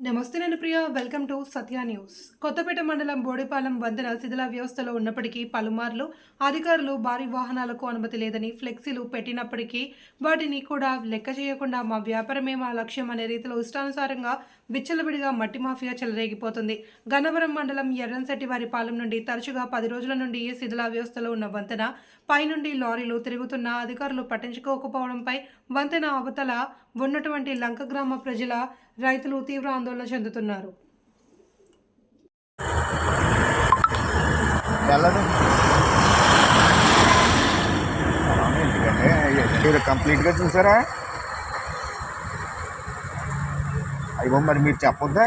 నమస్తే నేను Priya welcome to Satya News. Kothapeta మండలం బోడిపాలెం వంతెన శిథిల వ్యవస్థలో ఉన్నప్పటికీ పలుమార్లు అధికారులు భారీ వాహనాలకు అనుమతి లేదని ఫ్లెక్సీలు పెట్టినప్పటికీ వాటిని కూడా లెక్క చేయకుండా మా వ్యాపారమే మా లక్ష్యం అనే రీతిలో ఇష్టానుసారంగా విచ్చలవిడిగా మట్టి మాఫియా చెలరేగిపోతుంది. గన్నవరం మండలం ఎర్రంశెట్టివారిపాలెం నుండి తరచుగా 10 రోజుల నుండి శిథిల వ్యవస్థలో ఉన్న వంతెన పైనుండి లారీలు తిరుగుతున్న అధికారులు పట్టించుకోకపోవడంపై వంతెన అవతల ఉన్నటువంటి లంక గ్రామ ప్రజల రైతులు తీవ్ర ఆందోళన చెందుతున్నారు. మీరు కంప్లీట్గా చూసారా? అయ్యో మరి మీరు చెప్పొద్దా?